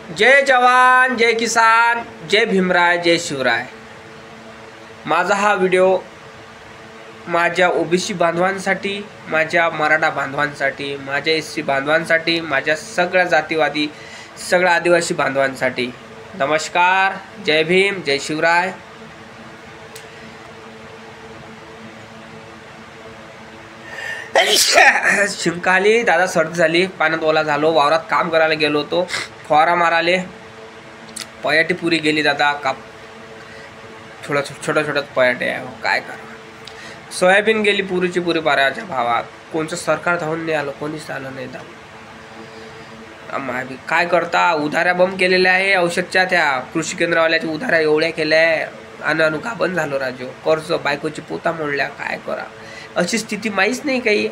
जय जवान, जय किसान, जय भीमराय, जय शिवराय। माझा हा व्हिडिओ माझ्या ओबीसी बांधवांसाठी, माझ्या मराठा बांधवांसाठी, माझ्या एससी बांधवांसाठी, माझ्या सगळ्या जातीवादी, सगळ्या आदिवासी बांधवांसाठी। नमस्कार, जय भीम, जय शिवराय। शिंकाली दादा, सर्दी झाली, पाण्यात ओला झालो, वावरात काम करायला गेलो होतो, फवारा माराले, पयाटी पुरी गेली दादा, काप छोट्या पयाटे आहे, काय करा। सोयाबीन गेली पुरीची पुरी पाऱ्याच्या भावात, कोणचं सरकार धावून नाही आलं, कोणीच आलं नाही धावून। काय करता, उधाऱ्या बंद केलेल्या आहे औषधच्या, त्या कृषी केंद्रवाल्याच्या उधाऱ्या एवढ्या केल्या आणि गाबन झालो राजो, कर्ज बायकोची पोता मोडल्या, काय करा। अशी स्थिती माहीच नाही काही,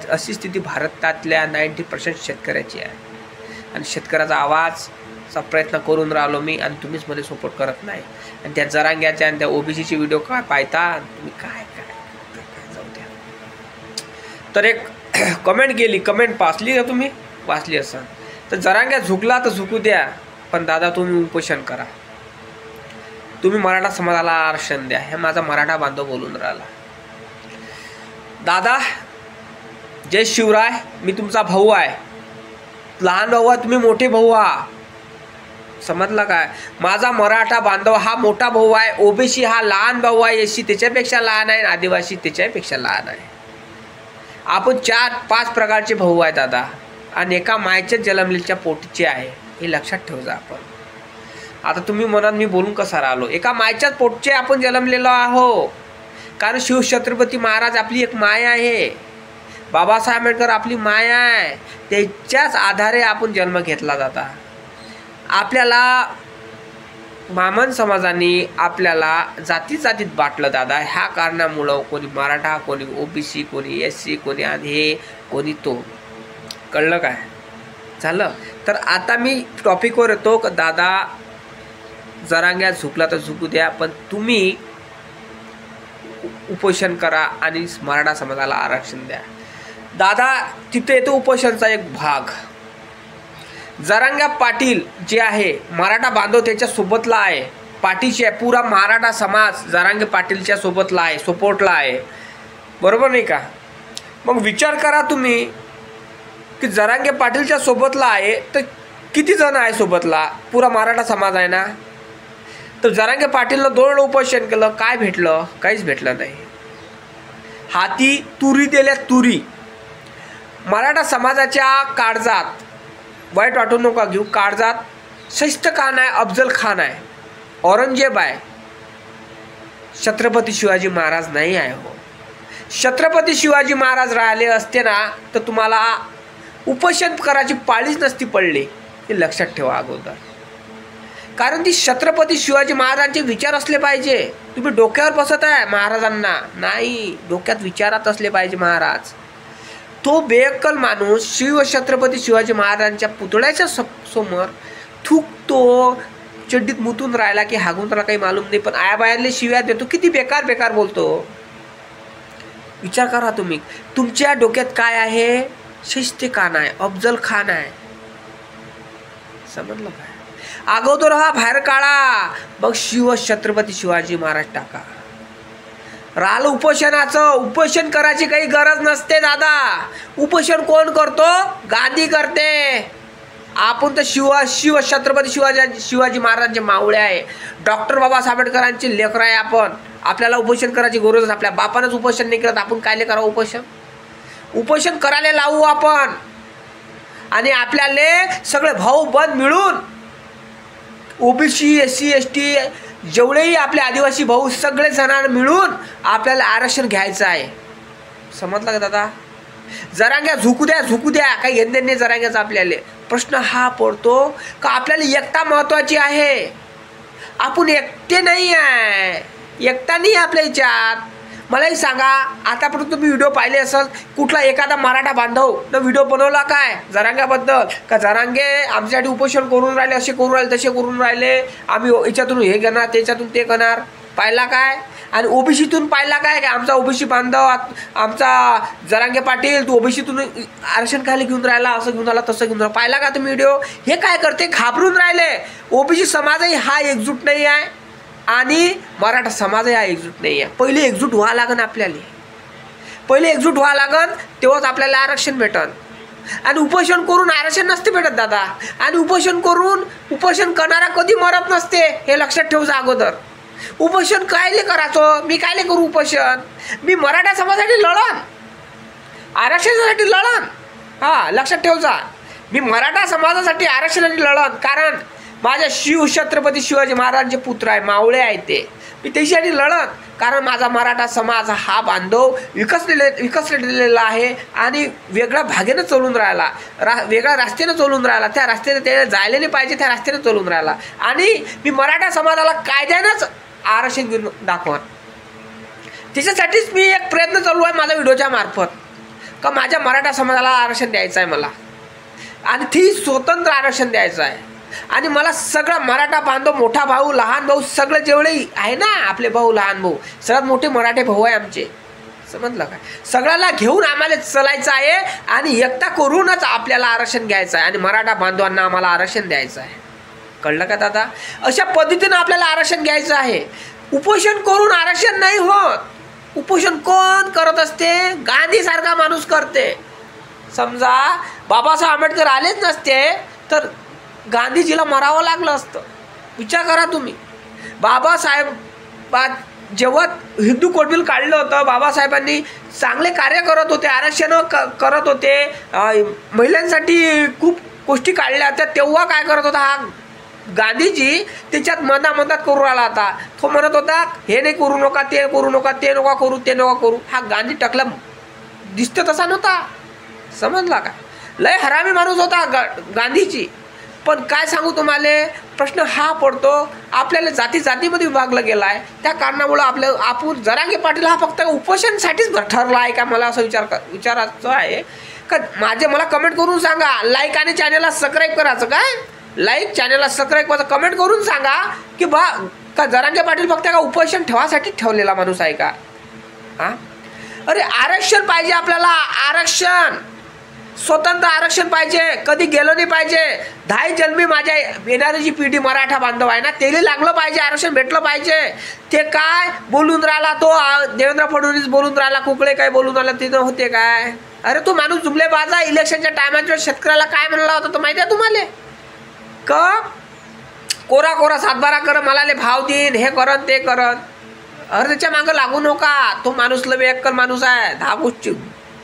अशी स्थिती भारतातल्या 90% शेतकऱ्याची आहे आणि शेतकऱ्याचा आवाजचा प्रयत्न करून राहिलो मी आणि तुम्हीच मला सपोर्ट करत नाही। आणि त्या जरांग्याच्या आणि त्या ओबीसीची व्हिडिओ काय पाहता तुम्ही, काय जाऊ द्या। तर एक कमेंट गेली, कमेंट वाचली का तुम्ही? वाचली असाल तर जरांग्या झुकला तर झुकू द्या, पण दादा तुम्ही उपोषण करा, तुम्ही मराठा समाजाला आरक्षण द्या, हे माझा मराठा बांधव बोलून राहिला। दादा जय शिवराय, मी तुमचा भाऊ आहे, लहान भाऊ आहे, तुम्ही मोठे भाऊ आहात, समजलं काय? माझा मराठा बांधव हा मोठा भाऊ आहे, ओबीसी हा लहान भाऊ आहे, एससी त्याच्यापेक्षा लहान आहे, आदिवासी त्याच्यापेक्षा लहान आहे। आपण 4-5 प्रकारचे भाऊ आहे दादा, आणि एका मायेच्या जन्मलेल्या पोटीचे आहे, हे लक्षात ठेवा आपण। आता तुम्ही म्हणाल मी बोलून कसा राहिलो, एका मायच्याच पोटचे आपण जन्मलेलो आहो, कारण शिवछत्रपती महाराज आपली एक माय आहे, बाबासाहेब आंबेडकर आपली माय आहे, त्याच्याच आधारे आपण जन्म घेतला जाता। आपल्याला ब्राह्मण समाजाने आपल्याला जातीत बाटलं दादा, ह्या कारणामुळं कोणी मराठा, कोणी ओबीसी, कोणी एससी, कोणी हे, कोणी तो, कळलं काय झालं? तर आता मी टॉपिकवर येतो का दादा, जरांग्या झुकला तर झुकू द्या, पण तुम्ही उपोषण करा आणि मराठा समाजाला आरक्षण द्या। दादा तिथे येतो उपोषणचा एक भाग, जरांग्या पाटील जे आहे मराठा बांधव त्याच्या सोबतला आहे, पाठीशी आहे, पुरा मराठा समाज जरांगे पाटीलच्या सोबतला आहे, सपोर्टला आहे, बरोबर नाही का? मग विचार करा तुम्ही की जरांगे पाटीलच्या सोबतला आहे तर किती जण आहे सोबतला? पुरा मराठा समाज आहे ना। तर जरांगे पाटीलनं 2 उपोषण केलं, काय भेटलं? काहीच भेटलं नाही। हाती तुरी दिल्या, तुरी। मराठा समाजाच्या काळजात, वाईट वाटू नका घेऊ, काळजात शाहिस्त खान आहे, अफजल खान आहे, औरंगजेब आहे, छत्रपती शिवाजी महाराज नाही आहे हो। छत्रपती शिवाजी महाराज राहिले असते ना तर तुम्हाला उपोषण करायची पाळीच नसती पडली, हे लक्षात ठेवा अगोदर। कारण ती छत्रपती शिवाजी महाराजांचे विचार असले पाहिजे, तुम्ही डोक्यावर बसत आहे महाराजांना, नाही, डोक्यात विचारात असले पाहिजे महाराज। तो बेअक्कल माणूस छत्रपती शिवाजी महाराजांच्या पुतळ्याच्या समोर थुकतो, चड्डीत मुतून राहिला की हागून त्याला काही मालूम नाही, पण आयाबाहेरले शिव्या देतो, किती बेकार बोलतो। विचार करा तुम्ही, तुमच्या डोक्यात काय आहे? शाहिस्ते खान आहे, अफजल खान आहे, समजलं काय? अगोदर हा बाहेर काढा, मग छत्रपती शिवाजी महाराज टाका। राहिलं उपोषणाचं, उपोषण करायची काही गरज नसते दादा। उपोषण कोण करतो? गांधी करते। आपण तर छत्रपती शिवाजी महाराजांचे मावळे आहे, डॉक्टर बाबासाहेब आंबेडकरांचे लेकर आहे आपण, आपल्याला उपोषण करायची गरज, आपल्या बापानंच उपोषण नाही करत, आपण कायले करावं उपोषण? उपोषण करायला लावू आपण, आणि आपल्याला सगळे भाऊ बंद मिळून ओबीसी, एससी, एसटी, जेवढेही आपले आदिवासी भाऊ सगळे जणांना मिळून आपल्याला आरक्षण घ्यायचं आहे, समजलं का दादा? जरांग्या झुकू द्या, काही घेणं नाही जरांग्याचा। आपल्याला प्रश्न हा पडतो का आपल्याला एकता महत्वाची आहे, आपण एकटे नाही आहे, एकता नाही आपल्या याच्यात। मलाही सांगा, आतापर्यंत तुम्ही व्हिडिओ पाहिले असेल, कुठला एखादा मराठा बांधव न व्हिडिओ बनवला काय जरांग्याबद्दल? का जरांगे आमच्यासाठी उपोषण करून राहिले, असे करून राहिले, तसे करून राहिले, आम्ही याच्यातून हे घेणार, त्याच्यातून ते करणार, पाहिला काय? आणि ओबीसीतून पाहिला काय की आमचा ओबीसी बांधव, आमचा जरांगे पाटील तू ओबीसीतून आरक्षण खाली घेऊन राहिला, असं घेऊन आला तसं घेऊन राहिला. पाहिला का तुम्ही व्हिडिओ? हे काय करते, घाबरून राहिले. ओबीसी समाजही हा एकजूट नाही आहे आणि मराठा समाजही हा एकजूट नाही आहे. पहिले एकजूट व्हावं लागन आपल्याला, पहिले एकजूट व्हावं लागन, तेव्हाच आपल्याला आरक्षण भेटन. आणि उपोषण करून आरक्षण नसते भेटत दादा. आणि उपोषण करणारा कधी मरत नसते, हे लक्षात ठेवू जा अगोदर. उपोषण कायले करायचं? मी कायले करू उपोषण? मी मराठा समाजासाठी लढन, आरक्षणासाठी लढन. हां, लक्षात ठेव जा, मी मराठा समाजासाठी आरक्षणासाठी लढन. कारण माझ्या छत्रपती शिवाजी महाराजांचे पुत्र आहे, मावळे आहे ते. मी त्याच्यासाठी लढन कारण माझा मराठा समाज हा बांधव विकसलेला आहे आणि वेगळ्या भागेनं चालून राहिला, वेगळ्या रस्त्यानं चालून राहिला. त्या रस्त्याने त्याने जायला नाही पाहिजे, त्या रस्त्याने चालून राहिला. आणि मी मराठा समाजाला कायद्यानंच आरक्षण घेऊन दाखवा. त्याच्यासाठीच मी एक प्रयत्न चालू आहे माझ्या व्हिडिओच्या मार्फत, का माझ्या मराठा समाजाला आरक्षण द्यायचं आहे मला, आणि ती स्वतंत्र आरक्षण द्यायचं आहे. आणि मला सगळा मराठा बांधव, मोठा भाऊ, लहान भाऊ, सगळे जेवढे आहे ना आपले भाऊ, लहान भाऊ, सर्वात मोठे मराठे भाऊ आहे आमचे. समजलं काय? सगळ्याला घेऊन आम्हाला चालायचं आहे आणि एकता करूनच आपल्याला आरक्षण घ्यायचं आहे आणि मराठा बांधवांना आम्हाला आरक्षण द्यायचं आहे. कळलं का दादा? अशा पद्धतीनं आपल्याला आरक्षण घ्यायचं आहे. उपोषण करून आरक्षण नाही होत. उपोषण कोण करत असते? गांधीसारखा माणूस करते. समजा बाबासाहेब आंबेडकर आलेच नसते तर गांधीजीला मरावं लागलं असतं. विचार करा तुम्ही. बाबासाहेब जेव्हा हिंदू कोड बिल काढलं होतं, बाबासाहेबांनी चांगले कार्य करत होते, आरक्षण करत होते, महिलांसाठी खूप गोष्टी काढल्या होत्या. तेव्हा काय करत होता हा गांधीजी? त्याच्यात मनात करू राहिला होता. तो म्हणत होता हे नाही करू नका, ते करू नका, ते नका करू, ते नका करू. हा गांधी टकला दिसतं तसा नव्हता. समजला का? लय हरामी माणूस होता गांधीजी. पण काय सांगू तुम्हाला, प्रश्न हा पडतो आपल्याला जातीमध्ये विभागलं गेला आहे. त्या कारणामुळं आपण जरांगे पाटील हा फक्त उपोषणसाठीच ठरला आहे का? मला असं विचारायचं आहे का? मला कमेंट करून सांगा. लाईक आणि चॅनलला सबस्क्राईब करायचं काय? लाईक, चॅनलला सबस्क्राईब करायचं, कमेंट करून सांगा की का जरांगे पाटील फक्त का उपोषण ठेवासाठी ठेवलेला माणूस आहे का? हां, अरे आरक्षण पाहिजे आपल्याला, आरक्षण, स्वतंत्र आरक्षण पाहिजे. कधी गेलो नाही पाहिजे. 10 जन्मी माझ्या येणारी जी पिढी मराठा बांधव आहे ना, त्याला लागलं पाहिजे, आरक्षण भेटलं पाहिजे. ते काय बोलून राहिला तो देवेंद्र फडणवीस, बोलून राहिला कुकडे, काय बोलून राहिला तिथं होते काय? अरे तो माणूस जुमलेबाज आहे. इलेक्शनच्या टायमाच्या शेतकऱ्याला काय म्हणला होता तो माहिती आहे तुम्हाला? का कोरा सातबारा कर, मला भाव देईन, हे करन ते करन. अरे त्याच्या मागं लागू नका. तो माणूस लय बेकार माणूस आहे, 10 गोष्टी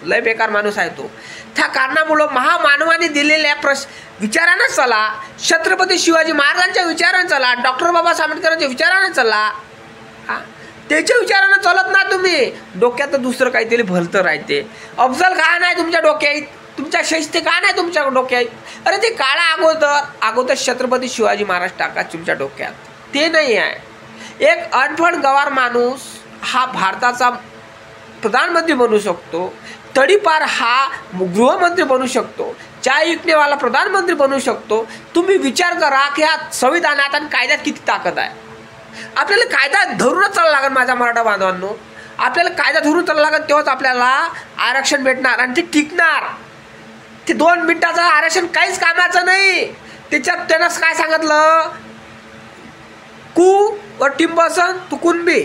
लय बेकार माणूस आहे तो. त्या कारणामुळं महामानवाने दिलेल्या विचारानं चला, छत्रपती शिवाजी महाराजांच्या विचारानं चला, डॉक्टर बाबासाहेब आंबेडकरांच्या विचारानं चला. त्याच्या विचारानं चलत ना तुम्ही. डोक्यात दुसरं काहीतरी भलतं राहते. अफजल खान आहे तुमच्या डोक्यात, तुमच्या शैस्ते का नाही तुमच्या डोक्यात? अरे ते काळा अगोदर छत्रपती शिवाजी महाराज टाका तुमच्या डोक्यात. ते नाही आहे. एक अनफड गवार माणूस हा भारताचा प्रधानमंत्री बनू शकतो, तडीपार हा गृहमंत्री बनू शकतो, चाय विकणेवाला प्रधानमंत्री बनू शकतो. तुम्ही विचार करा की ह्या संविधानात आणि कायद्यात किती ताकद आहे. आपल्याला कायदा धरूनच चालला लागेल माझ्या मराठा बांधवांनो. आपल्याला कायदा धरून चालला लागेल, तेव्हाच आपल्याला आरक्षण भेटणार आणि ते टिकणार. ते 2 मिनिटाचं आरक्षण काहीच कामाचं नाही. त्याच्यात त्यानं काय सांगितलं, कु व टिंब असन तू कुणबी,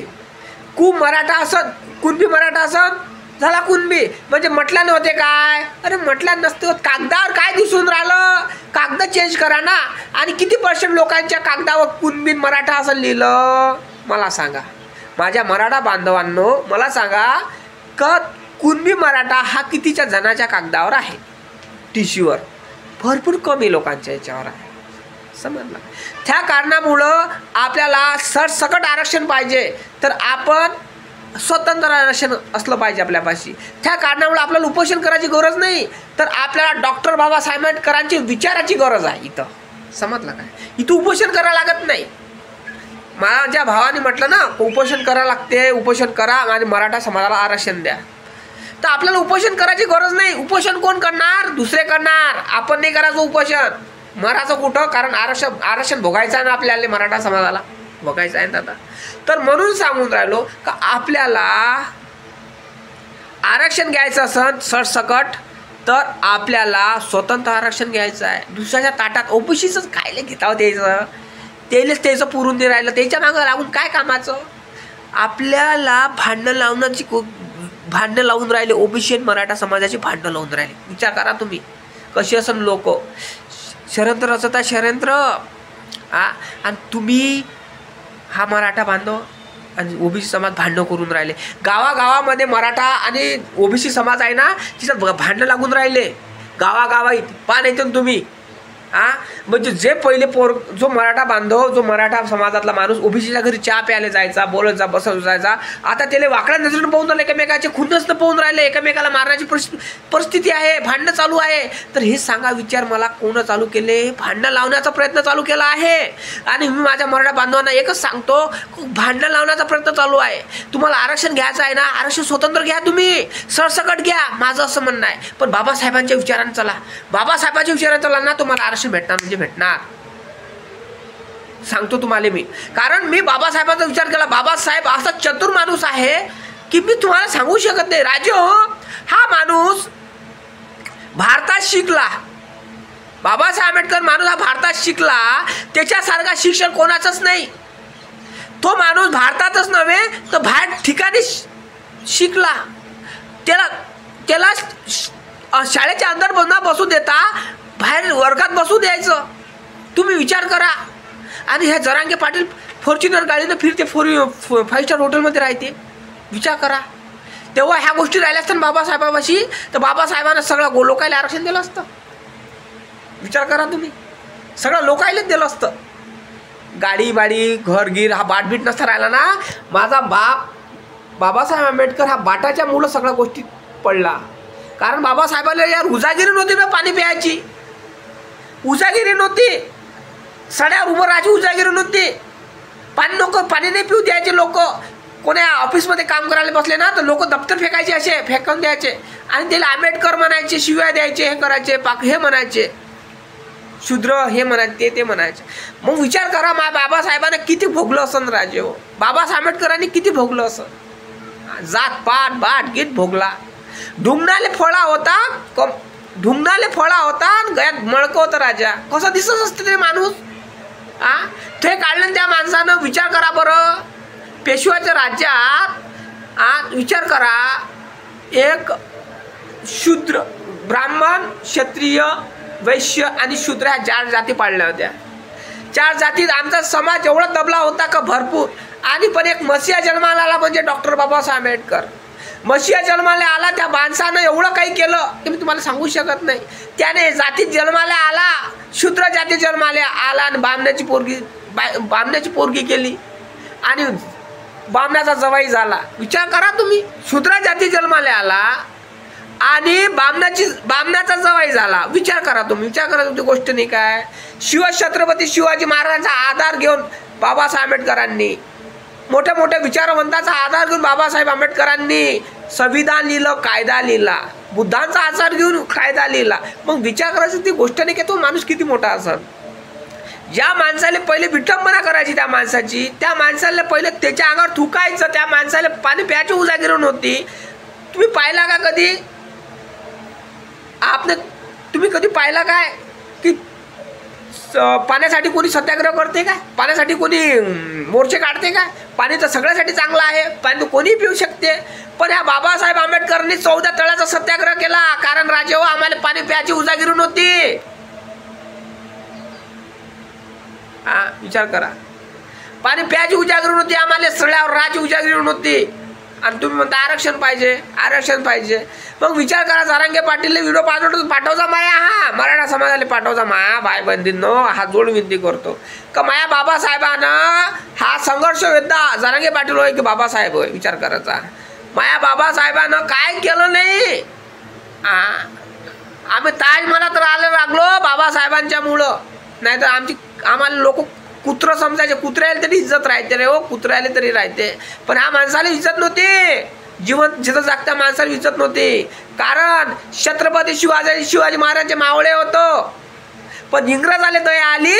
कु मराठा असन, कुणबी मराठा असन झाला कुणबी. म्हणजे म्हटलं नव्हते काय? अरे म्हटलं नसतं. कागदावर काय दिसून राहिलं? कागद चेंज करा ना. आणि किती % लोकांच्या कागदावर कुणबी मराठा असं लिहिलं मला सांगा. माझ्या मराठा बांधवांनो मला सांगा का कुणबी मराठा हा कितीच्या जणाच्या कागदावर आहे? टीसीवर भरपूर कमी लोकांच्या याच्यावर आहे. समजलं? त्या कारणामुळं आपल्याला सरसकट आरक्षण पाहिजे तर आपण स्वतंत्र आरक्षण असलं पाहिजे आपल्यापाशी. त्या कारणामुळे आपल्याला उपोषण करायची गरज नाही, तर आपल्याला डॉक्टर बाबासाहेब आंबेडकरांची विचाराची गरज आहे इथं. समजलं काय? इथं उपोषण करायला लागत नाही. माझ्या भावाने म्हटलं ना उपोषण करायला लागते, उपोषण करा आणि मराठा समाजाला आरक्षण द्या. तर आपल्याला उपोषण करायची गरज नाही. उपोषण कोण करणार? दुसरे करणार. आपण नाही करायचं उपोषण. मराचं कुठं? कारण आरक्षण भोगायचं ना आपल्याला मराठा समाजाला. बघायचं आहे दादा. तर म्हणून सांगून राहिलो का आपल्याला आरक्षण घ्यायचं असेल सरसकट तर आपल्याला स्वतंत्र आरक्षण घ्यायचं आहे. दुसऱ्याच्या ताटात ओबीसीचंच खायला घेतावं द्यायचं, तेलेच त्याचं पुरून दे राहिलं, त्याच्या मागं लागून काय कामाचं. आपल्याला भांडणं लावून राहिले ओबीसी आणि मराठा समाजाची भांडणं लावून राहिले. विचार करा तुम्ही कशी असन लोक. षडयंत्र रचता षडयंत्र. आणि तुम्ही हा मराठा बांधव आणि ओबीसी समाज भांडणं करून राहिले. गावागावामध्ये मराठा आणि ओबीसी समाज आहे ना, तिथं भांडणं लागून राहिले गावागावात. पान येतो तुम्ही. म्हणजे जे पहिले जो मराठा बांधव, जो मराठा समाजातला माणूस ओबीसीच्या घरी चहा प्यायला जायचा, बोलत जा, बसत जायचा, आता त्याला वाकड्या नजरेनं पाहून राहिले, एकमेकाचे खुन्नसनं पाहून राहिले, एकमेकाला मारण्याची परिस्थिती आहे, भांडणं चालू आहे. तर हे सांगा विचार मला, कोण चालू केले? भांडणं लावण्याचा प्रयत्न चालू केला आहे. आणि मी माझ्या मराठा बांधवांना एकच सांगतो, भांडणं लावण्याचा प्रयत्न चालू आहे. तुम्हाला आरक्षण घ्यायचं आहे ना, आरक्षण स्वतंत्र घ्या, तुम्ही सरसकट घ्या, माझं असं म्हणणं आहे. पण बाबासाहेबांच्या विचारानं चला. बाबासाहेबांच्या विचारानं चला ना, तुम्हाला आरक्षण भेटणार म्हणजे भेटणार. सांगतो तुम्हाला मी, कारण मी बाबासाहेबांचा विचार केला. बाबासाहेब असा चतुर माणूस आहे की मी तुम्हाला सांगू शकत नाही. राजे हो, हा माणूस भारतात शिकला. बाबासाहेब आंबेडकर माणूस हा भारतात शिकला. त्याच्यासारखा शिक्षण कोणाचंच नाही. तो माणूस भारतातच नव्हे तर बाहेर ठिकाणी शिकला. त्याला शाळेच्या अंदर बसू देता, बाहेर वर्गात बसू द्यायचं. तुम्ही विचार करा. आणि ह्या जरांगे पाटील फॉर्च्युनर गाडीनं फिरते, 5 स्टार हॉटेलमध्ये राहते. विचार करा. तेव्हा ह्या गोष्टी राहिल्या असतात बाबासाहेबांपाशी, तर बाबासाहेबांना सगळं लोकायला आरक्षण दिलं असतं. विचार करा तुम्ही, सगळं लोकायलाच दिलं असतं. गाडी बाडी घरगीर हा बाटबीट नसता राहिला ना. माझा बाबासाहेब आंबेडकर हा बाटाच्या मुलं सगळ्या गोष्टी पडला. कारण बाबासाहेबांना यार उजागिरी नव्हती ना पाणी प्यायची. उजागिरी नव्हती. सड्यावर उभं राहायची उजागिरी नव्हती. पाणी नाही पिऊ द्यायचे लोक. कोण्या ऑफिसमध्ये काम करायला बसले ना तर लोक दप्तर फेकायचे, असे फेकून द्यायचे. आणि त्याला आंबेडकर म्हणायचे, शिव्या द्यायचे, हे करायचे, हे म्हणायचे, शूद्र हे म्हणायचे, ते म्हणायचे. मग विचार करा, बाबासाहेबांना किती भोगलं असं राजे हो. बाबासाहेब आंबेडकरांनी किती भोगलं असं. जात पाट बाट गीत भोगला. ढुंगणाले फळा होता आणि गळ्यात मळकं होतं राजा. कसं दिसत असतं ते माणूस. ते काढलं त्या माणसानं. विचार करा बरं, पेशव्याच्या राज्यात विचार करा, एक शूद्र, ब्राह्मण, क्षत्रिय, वैश्य आणि शूद्र ह्या 4 जाती पाळल्या होत्या. 4 जातीत आमचा समाज एवढा दबला होता का भरपूर. आणि पण एक मसीहा जन्माला आला म्हणजे डॉक्टर बाबासाहेब आंबेडकर. मसीहा जन्माला आला, त्या माणसानं एवढं काही केलं की मी तुम्हाला सांगू शकत नाही. त्याने जातीत जन्माला आला, शूद्र जाती जन्माला आला आणि बामण्याची पोरगी केली आणि बामण्याचा जवाई झाला. विचार करा तुम्ही, शूद्र जाती जन्माला आला आणि बामण्याचा जवाई झाला. विचार करा तुम्ही, विचार करा तुमची गोष्ट नाही काय. छत्रपती शिवाजी महाराजांचा आधार घेऊन बाबासाहेब आंबेडकरांनी, मोठ्या मोठ्या विचारवंताचा आधार घेऊन बाबासाहेब आंबेडकरांनी संविधान लिहिलं, कायदा लिहिला. बुद्धांचा आधार घेऊन कायदा लिहिला. मग विचार करायची ती गोष्ट नाही की तो माणूस किती मोठा असेल. ज्या माणसाला पहिले विटंबना करायची त्या माणसाला पहिले त्याच्या अंगावर थुकायचं, त्या माणसाला पाणी प्यायची उजागिरी नव्हती. तुम्ही पाहिला का कधी? तुम्ही कधी पाहिला काय की पाण्यासाठी कोणी सत्याग्रह करते काय? पाण्यासाठी कोणी मोर्चे काढते काय? पाणी तर सगळ्यासाठी चांगलं आहे, पाणी तर कोणी पिऊ शकते. पण ह्या बाबासाहेब आंबेडकरांनी 14 तळ्याचा सत्याग्रह केला. कारण राजे हो, आम्हाला पाणी प्यायची उजागिरी नव्हती. विचार करा, पाणी प्यायची उजागिरी नव्हती आम्हाला, सगळ्यावर राहायची उजागिरी नव्हती. आणि तुम्ही म्हणता आरक्षण पाहिजे. मग विचार करा, जरांगे पाटीलने व्हिडिओ पाठवचा माया, हा मराठा समाजाला पाठवचा माया. भाई बंधींनो, हा जोड विनंती करतो का माया बाबासाहेबानं हा संघर्ष योद्धा जरांगे पाटील होय की बाबासाहेब होय, विचार करायचा. माया बाबासाहेबानं काय केलं नाही. आम्ही ताजमहालात राहायला लागलो बाबासाहेबांच्या मुळं. नाही तर आम्हाला लोक कुत्र समजायचे. कुत्र्याला तरी इज्जत राहते रे हो, कुत्र्याला तरी राहते. पण ह्या माणसाला इज्जत नव्हती. जिथं जागत्या माणसाला इज्जत नव्हती. कारण छत्रपती शिवाजी महाराजांचे मावळे होतो. पण इंग्रजाले दया आली.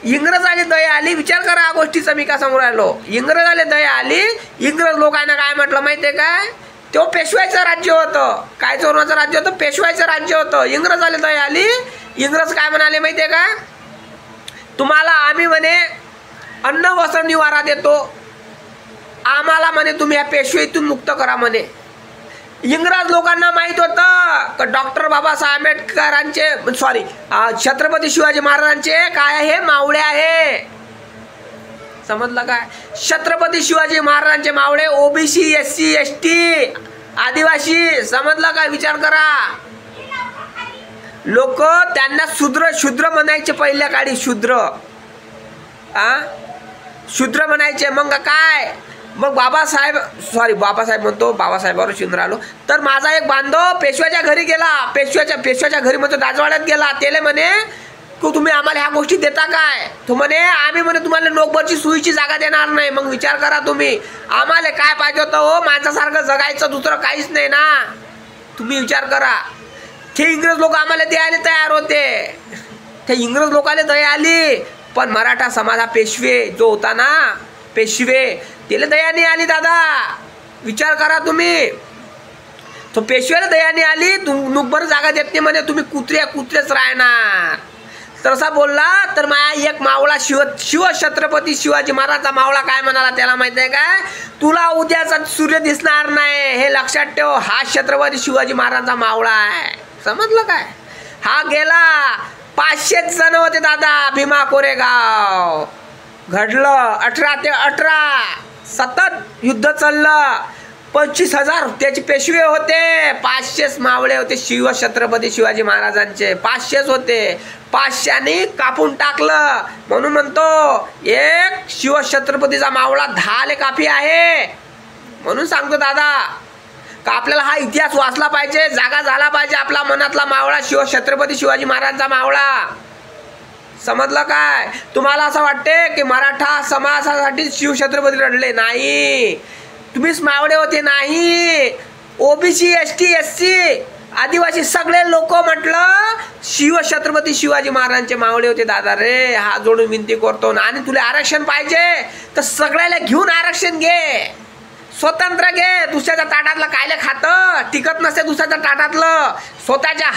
इंग्रज आले दया आली. विचार करा या गोष्टीचा मी काय सांगू राहिलो. इंग्रज आले दया आली. इंग्रज लोकांना काय म्हटलं माहितीये काय, तो पेशवायचं राज्य होतं. काय चोरणाचं राज्य होतं, पेशवायचं राज्य होतं. इंग्रज आले दया आली. इंग्रज काय म्हणाले माहितीये का, तुम्हाला आम्ही म्हणे अन्न वस्त्र निवारा देतो, आम्हाला म्हणे तुम्ही या पेशवेतून मुक्त करा म्हणे. इंग्रज लोकांना माहित होतं की डॉक्टर बाबासाहेब आंबेडकरांचे छत्रपती शिवाजी महाराजांचे काय आहे, मावळे आहे. समजलं काय, छत्रपती शिवाजी महाराजांचे मावळे ओबीसी, SC ST आदिवासी. समजलं काय, विचार करा. लोक त्यांना शूद्र म्हणायचे पहिल्या काळी. शूद्र म्हणायचे. मग काय, मग बाबासाहेब म्हणतो, बाबासाहेबावर शिंदर आलो. तर माझा एक बांधव पेशव्याच्या घरी गेला. पेशव्याच्या घरी म्हणतो राजवाड्यात गेला. त्याला म्हणे की तुम्ही आम्हाला ह्या गोष्टी देता काय. तो म्हणे आम्ही म्हणे तुम्हाला नोकरची सुईची जागा देणार नाही. मग विचार करा तुम्ही, आम्हाला काय पाहिजे होतं हो, माणसासारखं जगायचं, दुसरं काहीच नाही ना. तुम्ही विचार करा. ते इंग्रज लोक आम्हाला द्यायला तयार होते. ते इंग्रज लोकांना दया आली. पण मराठा समाज हा पेशवे जो होता ना, पेशवे, त्याला दया नाही आली दादा. विचार करा तुम्ही. तो पेशव्याला दया नाही आली. नुकबर जागा देत नाही म्हणे, तुम्ही कुत्रेच राहणार. तर असा बोलला. तर माझा एक मावळा छत्रपती शिवाजी महाराजचा मावळा काय म्हणाला त्याला माहिती आहे काय, तुला उद्याचा सूर्य दिसणार नाही हे लक्षात ठेव. हा छत्रपती शिवाजी महाराजांचा मावळा आहे. समजलं काय. हा गेला. 500 जण होते दादा. भीमा कोरेगाव घडलं. 18 ते 18 सतत युद्ध चाललं. 25,000 त्याचे पेशवे होते. 500 मावळे होते छत्रपती शिवाजी महाराजांचे. 500 होते. 500नी कापून टाकलं. म्हणून म्हणतो एक शिवछत्रपतीचा मावळा 10 काफी आहे. म्हणून सांगतो दादा का आपल्याला हा इतिहास वाचला पाहिजे, जागा झाला पाहिजे आपला मनातला मावळा छत्रपती शिवाजी महाराजांचा मावळा. समजलं काय. तुम्हाला असं वाटते की मराठा समाजासाठी शिवछत्रपती लढले नाही, तुम्हीच मावळे होते नाही. ओबीसी, ST SC आदिवासी सगळे लोक म्हटलं छत्रपती शिवाजी महाराजांचे मावळे होते दादा रे. हा जोडून विनंती करतो. आणि तुला आरक्षण पाहिजे तर सगळ्याला घेऊन आरक्षण घे, स्वतंत्र घे. दुसऱ्याच्या ताटातलं कायले खातं, टिकत नसते दुसऱ्याच्या ताटातलं. स्वतःच्या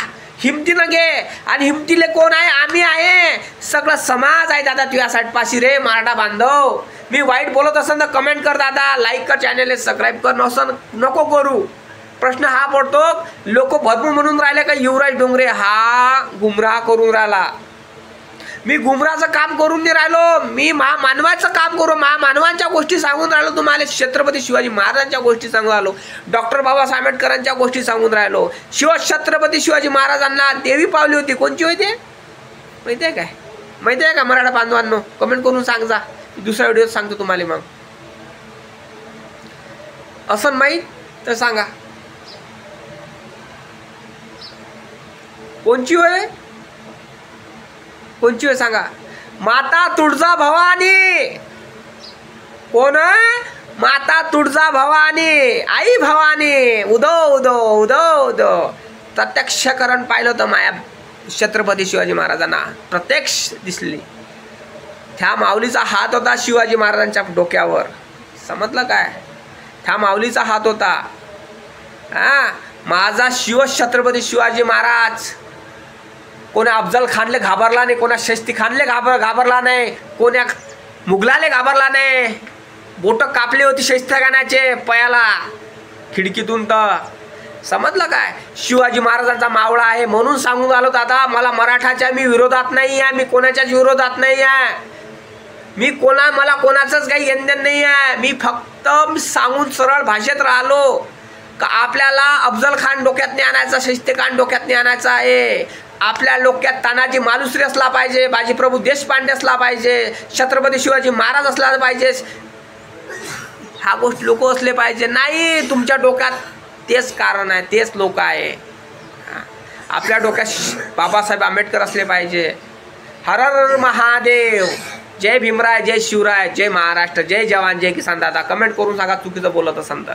हिमतीनं घे. आणि हिमतीले कोण आहे, आम्ही आहे. सगळं समाज आहे दादा तुझ्यासाठी पाशी रे मराठा बांधव. मी वाईट बोलत असेल तर कमेंट कर दादा, लाईक कर, चॅनलला सबस्क्राईब कर. नसन नको करू. प्रश्न हा पडतो, लोक भरपूर म्हणून राहिले का युवराज डोंगरे हा गुमराह करून राहिला. मी गुमराहचं काम करून नाही राहिलो. मी महामानवाचं काम करू, महामानवांच्या गोष्टी सांगून राहिलो तुम्हाला. छत्रपती शिवाजी महाराजांच्या गोष्टी सांगून राहिलो. डॉक्टर बाबासाहेब आंबेडकरांच्या गोष्टी सांगून राहिलो. छत्रपती शिवाजी महाराजांना देवी पावली होती. कोणची होती माहिती आहे काय, माहिती आहे का मराठा बांधवांनो, कमेंट करून सांग जा. दुसऱ्या व्हिडिओत सांगतो तुम्हाला. मग असं माहीत तर सांगा कोणची होय, कोणची होय सांगा. माता तुळजा भवानी. कोण आहे, माता तुळजा भवानी, आई भवानी. उदो उदो उदो उदो प्रत्यक्षकरण पाहिलं होतं माया छत्रपती शिवाजी महाराजांना, प्रत्यक्ष दिसली. त्या माऊलीचा हात होता शिवाजी महाराजांच्या डोक्यावर. समजलं काय, त्या माऊलीचा हात होता. माझा छत्रपती शिवाजी महाराज कोणा अफजल खानले घाबरला नाही, कोणा शस्ती खानले घाबरला नाही, कोण्या मुघलाले घाबरला नाही. बोट कापली होती शस्ती खानाचे पयाला खिडकीतून. तर समजलं काय, शिवाजी महाराजांचा मावळा आहे. म्हणून सांगून आलो दादा, मला मराठाच्या मी विरोधात नाही आहे, मी कोणाच्याच विरोधात नाही आहे. मला कोणाचंच काही घेणं नाही आहे. मी फक्त सांगून सरळ भाषेत राहिलो का आपल्याला अफजल खान डोक्यात नाही आणायचा, शस्ती खान डोक्यात नाही आणायचा आहे. आपल्या डोक्यात तानाजी मालुसरे असला पाहिजे, बाजीप्रभू देशपांडे असला पाहिजे, छत्रपती शिवाजी महाराज असला पाहिजे. हा गोष्ट लोक असले पाहिजे. नाही, तुमच्या डोक्यात तेच कारण आहे, तेच लोक आहे. आपल्या डोक्यात बाबासाहेब आंबेडकर असले पाहिजे. हर हर महादेव. जय भीमराय, जय शिवराय, जय महाराष्ट्र, जय जवान, जय किसान. दादा कमेंट करून सांगा चुकीचं बोलत असाल तर.